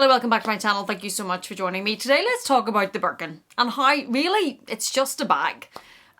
Hello, welcome back to my channel. Thank you so much for joining me. Today let's talk about the Birkin and how really it's just a bag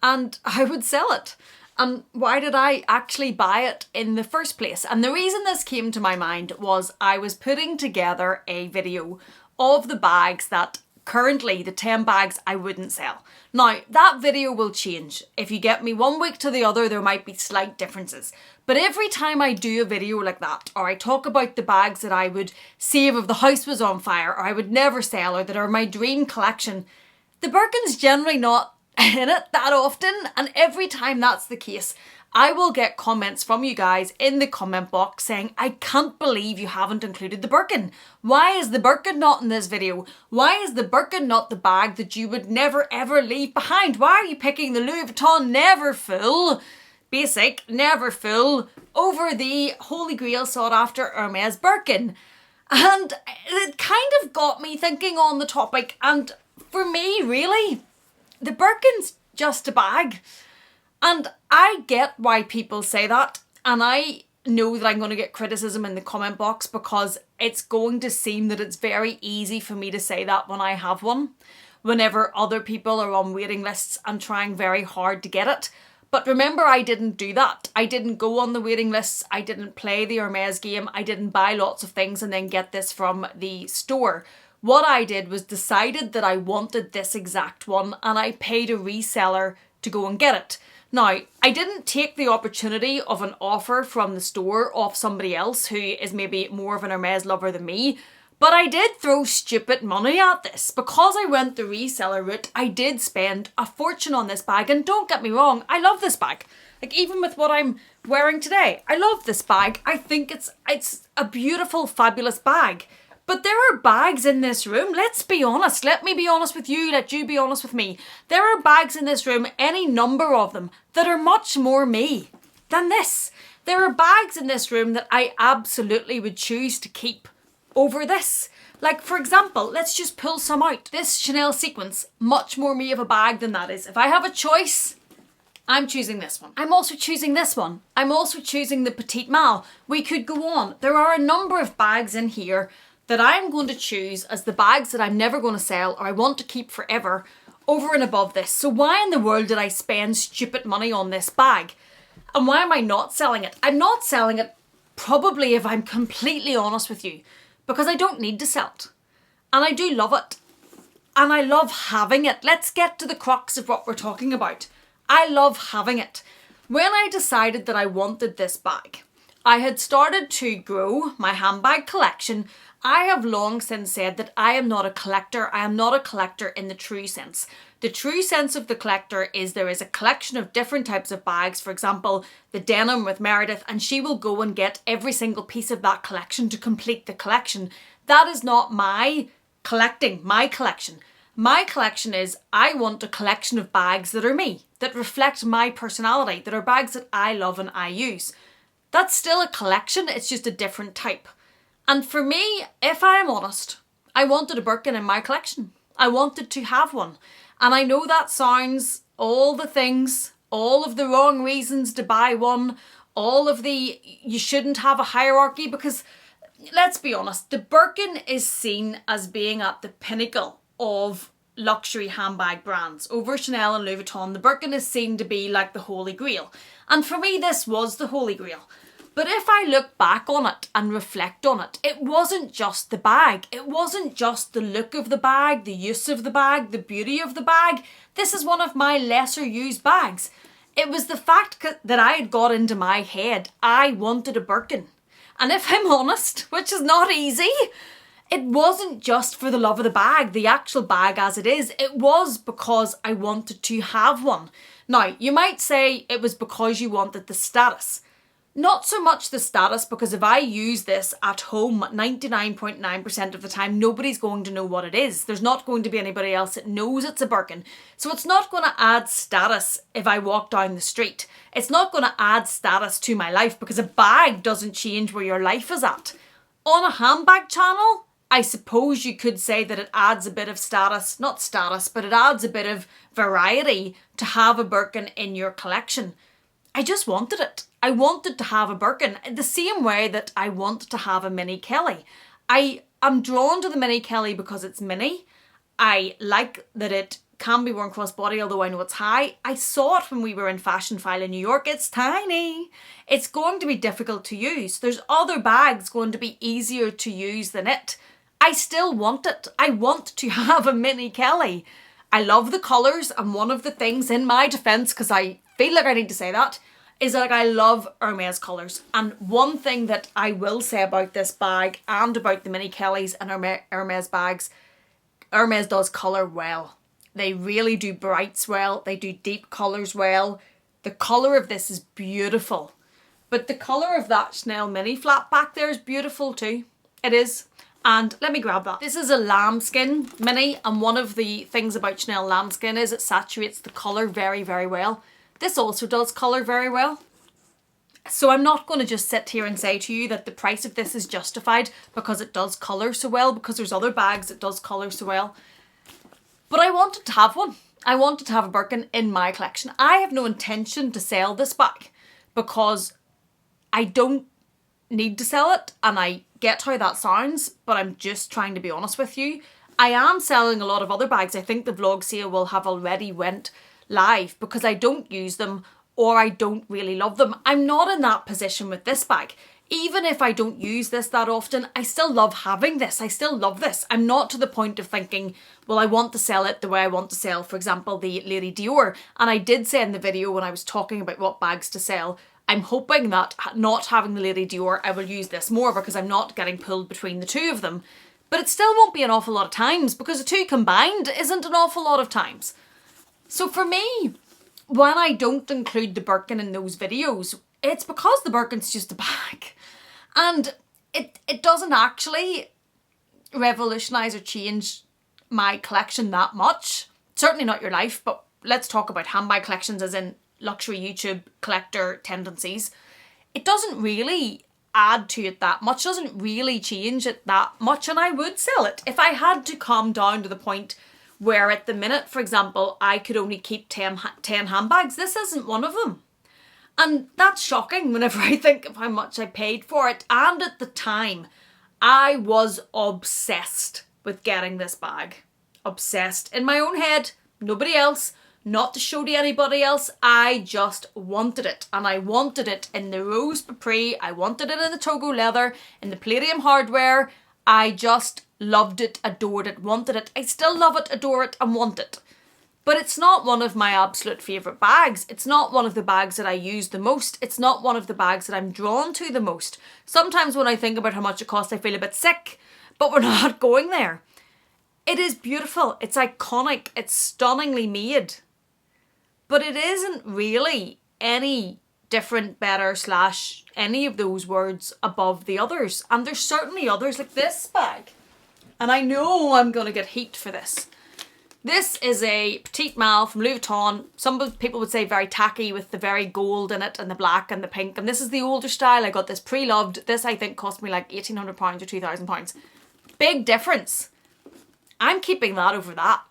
and I would sell it. And why did I actually buy it in the first place? And the reason this came to my mind was I was putting together a video of the bags that currently, the 10 bags I wouldn't sell. Now, that video will change. If you get me one week to the other, there might be slight differences. But every time I do a video like that, or I talk about the bags that I would save if the house was on fire, or I would never sell, or that are my dream collection, the Birkin's generally not in it that often. And every time that's the case, I will get comments from you guys in the comment box saying, I can't believe you haven't included the Birkin. Why is the Birkin not in this video? Why is the Birkin not the bag that you would never ever leave behind? Why are you picking the Louis Vuitton never full, basic, never full, over the holy grail sought after Hermes Birkin? And it kind of got me thinking on the topic. And for me, really, the Birkin's just a bag. And I get why people say that, and I know that I'm going to get criticism in the comment box because it's going to seem that it's very easy for me to say that when I have one, whenever other people are on waiting lists and trying very hard to get it. But remember, I didn't do that. I didn't go on the waiting lists, I didn't play the Hermes game, I didn't buy lots of things and then get this from the store. What I did was decided that I wanted this exact one and I paid a reseller to go and get it. Now, I didn't take the opportunity of an offer from the store off somebody else who is maybe more of an Hermes lover than me, but I did throw stupid money at this. Because I went the reseller route, I did spend a fortune on this bag, and don't get me wrong, I love this bag. Like, even with what I'm wearing today, I love this bag. I think it's a beautiful, fabulous bag. But there are bags in this room, let's be honest. Let me be honest with you, let you be honest with me. There are bags in this room, any number of them, that are much more me than this. There are bags in this room that I absolutely would choose to keep over this. Like, for example, let's just pull some out. This Chanel sequence, much more me of a bag than that is. If I have a choice, I'm choosing this one. I'm also choosing this one. I'm also choosing the Petite Mal. We could go on. There are a number of bags in here that I'm going to choose as the bags that I'm never going to sell or I want to keep forever over and above this. So why in the world did I spend stupid money on this bag? And why am I not selling it? I'm not selling it probably, if I'm completely honest with you, because I don't need to sell it. And I do love it. And I love having it. Let's get to the crux of what we're talking about. I love having it. When I decided that I wanted this bag, I had started to grow my handbag collection. I have long since said that I am not a collector. I am not a collector in the true sense. The true sense of the collector is there is a collection of different types of bags. For example, the denim with Meredith, and she will go and get every single piece of that collection to complete the collection. That is not my collecting, my collection. My collection is I want a collection of bags that are me, that reflect my personality, that are bags that I love and I use. That's still a collection, it's just a different type. And for me, if I am honest, I wanted a Birkin in my collection. I wanted to have one. And I know that sounds all the things, all of the wrong reasons to buy one, all of the you shouldn't have a hierarchy, because let's be honest, the Birkin is seen as being at the pinnacle of luxury handbag brands. Over Chanel and Louis Vuitton, the Birkin is seen to be like the holy grail. And for me, this was the holy grail. But if I look back on it and reflect on it, it wasn't just the bag. It wasn't just the look of the bag, the use of the bag, the beauty of the bag. This is one of my lesser used bags. It was the fact that I had got into my head, I wanted a Birkin. And if I'm honest, which is not easy, it wasn't just for the love of the bag, the actual bag as it is. It was because I wanted to have one. Now, you might say it was because you wanted the status. Not so much the status, because if I use this at home 99.9% of the time, nobody's going to know what it is. There's not going to be anybody else that knows it's a Birkin. So it's not going to add status if I walk down the street. It's not going to add status to my life, because a bag doesn't change where your life is at. On a handbag channel, I suppose you could say that it adds a bit of status, not status, but it adds a bit of variety to have a Birkin in your collection. I just wanted it. I wanted to have a Birkin the same way that I wanted to have a mini Kelly. I I'm drawn to the mini Kelly because it's mini. I like that it can be worn crossbody, although I know it's high. I saw it when we were in Fashion File in New York. It's tiny. It's going to be difficult to use. There's other bags going to be easier to use than it. I still want it. I want to have a mini Kelly. I love the colours, and one of the things in my defence, because I feel like I need to say that, is that I love Hermes colours. And one thing that I will say about this bag and about the mini Kellys and Hermes bags, Hermes does colour well. They really do brights well. They do deep colours well. The colour of this is beautiful. But the colour of that Chanel mini flat back there is beautiful too. It is. And let me grab that. This is a lambskin mini, and one of the things about Chanel lambskin is it saturates the colour very, very well. This also does colour very well. So I'm not going to just sit here and say to you that the price of this is justified because it does colour so well, because there's other bags that does colour so well. But I wanted to have one. I wanted to have a Birkin in my collection. I have no intention to sell this bag because I don't need to sell it, and I get how that sounds, but I'm just trying to be honest with you. I am selling a lot of other bags. I think the vlog sale will have already went live because I don't use them or I don't really love them. I'm not in that position with this bag. Even if I don't use this that often, I still love having this. I still love this. I'm not to the point of thinking, well, I want to sell it the way I want to sell, for example, the Lady Dior. And I did say in the video when I was talking about what bags to sell, I'm hoping that not having the Lady Dior, I will use this more because I'm not getting pulled between the two of them. But it still won't be an awful lot of times because the two combined isn't an awful lot of times. So for me, when I don't include the Birkin in those videos, it's because the Birkin's just a bag. And it doesn't actually revolutionise or change my collection that much. Certainly not your life, but let's talk about handbag collections as in luxury YouTube collector tendencies. It doesn't really add to it that much, doesn't really change it that much, and I would sell it. If I had to calm down to the point where at the minute, for example, I could only keep 10 handbags, this isn't one of them. And that's shocking whenever I think of how much I paid for it. And at the time, I was obsessed with getting this bag. Obsessed. In my own head, nobody else, not to show to anybody else. I just wanted it. And I wanted it in the rose Capri. I wanted it in the Togo leather, in the palladium hardware. I just loved it, adored it, wanted it. I still love it, adore it, and want it. But it's not one of my absolute favourite bags. It's not one of the bags that I use the most. It's not one of the bags that I'm drawn to the most. Sometimes when I think about how much it costs, I feel a bit sick, but we're not going there. It is beautiful. It's iconic. It's stunningly made. But it isn't really any different, better, slash any of those words above the others. And there's certainly others like this bag. And I know I'm going to get heat for this. This is a petite malle from Louis Vuitton. Some people would say very tacky with the very gold in it and the black and the pink. And this is the older style. I got this Preloved. This I think cost me like £1,800 or £2,000. Big difference. I'm keeping that over that.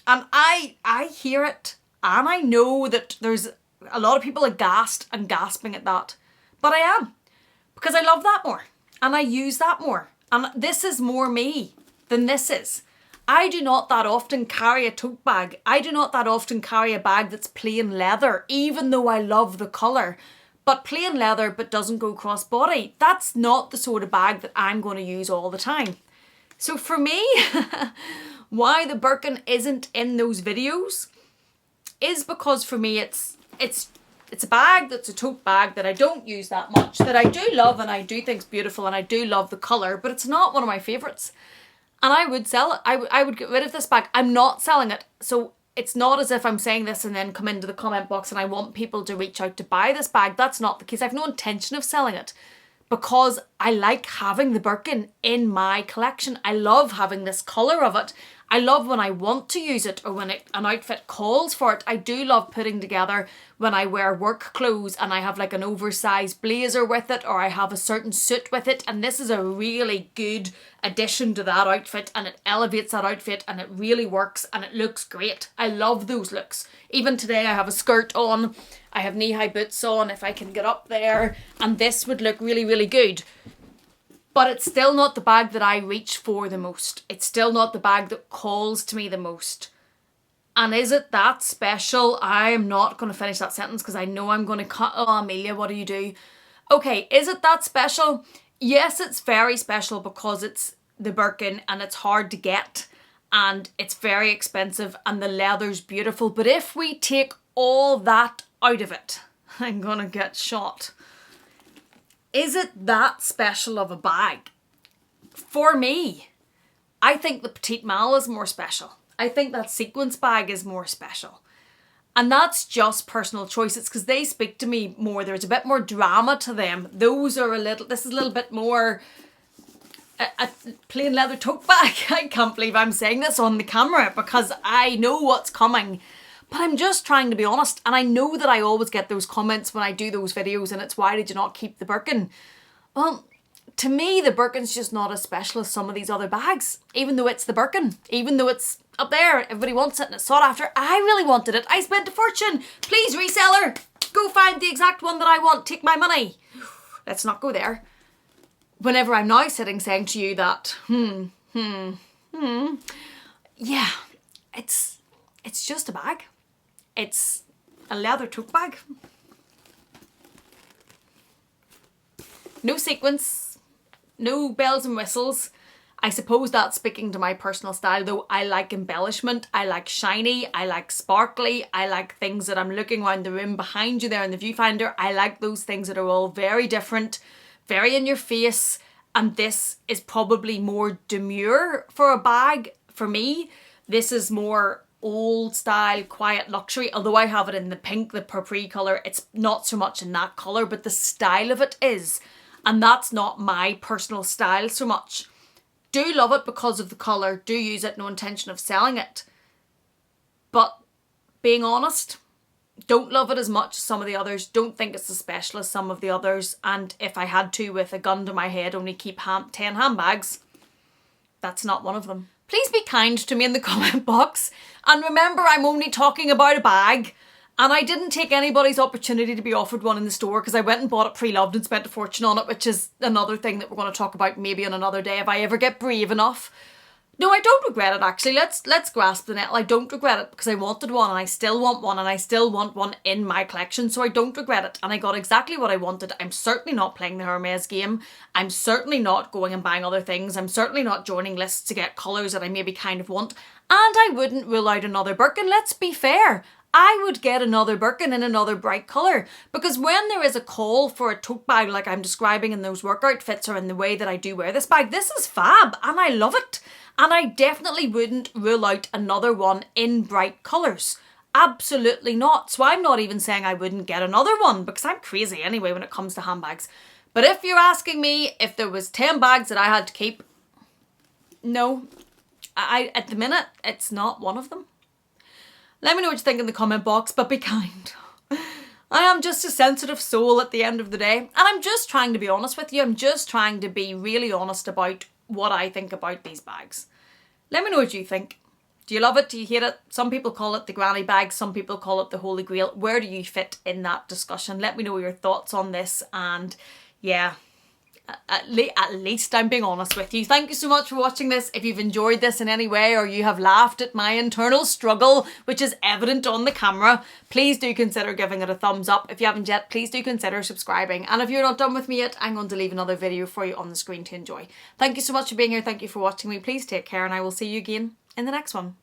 And I hear it. And I know that there's a lot of people aghast and gasping at that. But I am. Because I love that more. And I use that more. And this is more me than this is. I do not that often carry a tote bag. I do not that often carry a bag that's plain leather, even though I love the colour. But plain leather but doesn't go crossbody. That's not the sort of bag that I'm going to use all the time. So for me, why the Birkin isn't in those videos is because for me it's a bag that's a tote bag that I don't use that much, that I do love and I do think's beautiful and I do love the colour, but it's not one of my favourites. And I would sell it. I would get rid of this bag. I'm not selling it. So it's not as if I'm saying this and then come into the comment box and I want people to reach out to buy this bag. That's not the case. I have no intention of selling it because I like having the Birkin in my collection. I love having this colour of it. I love when I want to use it or when an outfit calls for it. I do love putting together when I wear work clothes and I have like an oversized blazer with it or I have a certain suit with it, and this is a really good addition to that outfit and it elevates that outfit and it really works and it looks great. I love those looks. Even today I have a skirt on, I have knee-high boots on if I can get up there, and this would look really, really good. But it's still not the bag that I reach for the most. It's still not the bag that calls to me the most. And is it that special? I am not going to finish that sentence because I know I'm going to cut. Oh, Amelia, what do you do? Okay, is it that special? Yes, it's very special because it's the Birkin and it's hard to get and it's very expensive and the leather's beautiful. But if we take all that out of it, I'm going to get shot. Is it that special of a bag? For me, I think the Petite Mal is more special. I think that sequence bag is more special. And that's just personal choice. It's because they speak to me more. There's a bit more drama to them. Those are this is a little bit more a plain leather tote bag. I can't believe I'm saying this on the camera because I know what's coming. But I'm just trying to be honest. And I know that I always get those comments when I do those videos and it's why did you not keep the Birkin? Well, to me, the Birkin's just not as special as some of these other bags. Even though it's the Birkin. Even though it's up there, everybody wants it and it's sought after. I really wanted it. I spent a fortune. Please, reseller, go find the exact one that I want. Take my money. Let's not go there. Whenever I'm now sitting saying to you that, yeah, it's just a bag. It's a leather tote bag. No sequins, no bells and whistles. I suppose that's speaking to my personal style though. I like embellishment, I like shiny, I like sparkly, I like things that I'm looking around the room behind you there in the viewfinder. I like those things that are all very different, very in your face, and this is probably more demure for a bag for me. This is more old style, quiet luxury, although I have it in the pink, the purple colour. It's not so much in that colour, but the style of it is, and that's not my personal style so much. Do love it because of the colour, do use it, no intention of selling it. But being honest, don't love it as much as some of the others, don't think it's as special as some of the others, and if I had to, with a gun to my head, only keep 10 handbags, that's not one of them. Please be kind to me in the comment box, and remember I'm only talking about a bag, and I didn't take anybody's opportunity to be offered one in the store because I went and bought it pre-loved and spent a fortune on it, which is another thing that we're going to talk about maybe on another day if I ever get brave enough. No, I don't regret it actually. Let's grasp the nettle. I don't regret it because I wanted one and I still want one and I still want one in my collection, so I don't regret it and I got exactly what I wanted. I'm certainly not playing the Hermes game. I'm certainly not going and buying other things. I'm certainly not joining lists to get colours that I maybe kind of want, and I wouldn't rule out another Birkin. Let's be fair. I would get another Birkin in another bright colour because when there is a call for a tote bag like I'm describing in those work outfits or in the way that I do wear this bag, this is fab and I love it. And I definitely wouldn't rule out another one in bright colours. Absolutely not. So I'm not even saying I wouldn't get another one because I'm crazy anyway when it comes to handbags. But if you're asking me if there was 10 bags that I had to keep, no. At the minute, it's not one of them. Let me know what you think in the comment box, but be kind. I am just a sensitive soul at the end of the day. And I'm just trying to be honest with you. I'm just trying to be really honest about what I think about these bags. Let me know what you think. Do you love it? Do you hate it? Some people call it the granny bag. Some people call it the holy grail. Where do you fit in that discussion? Let me know your thoughts on this. And yeah, at least I'm being honest with you. Thank you so much for watching this. If you've enjoyed this in any way or you have laughed at my internal struggle, which is evident on the camera, please do consider giving it a thumbs up. If you haven't yet, please do consider subscribing. And if you're not done with me yet, I'm going to leave another video for you on the screen to enjoy. Thank you so much for being here. Thank you for watching me. Please take care and I will see you again in the next one.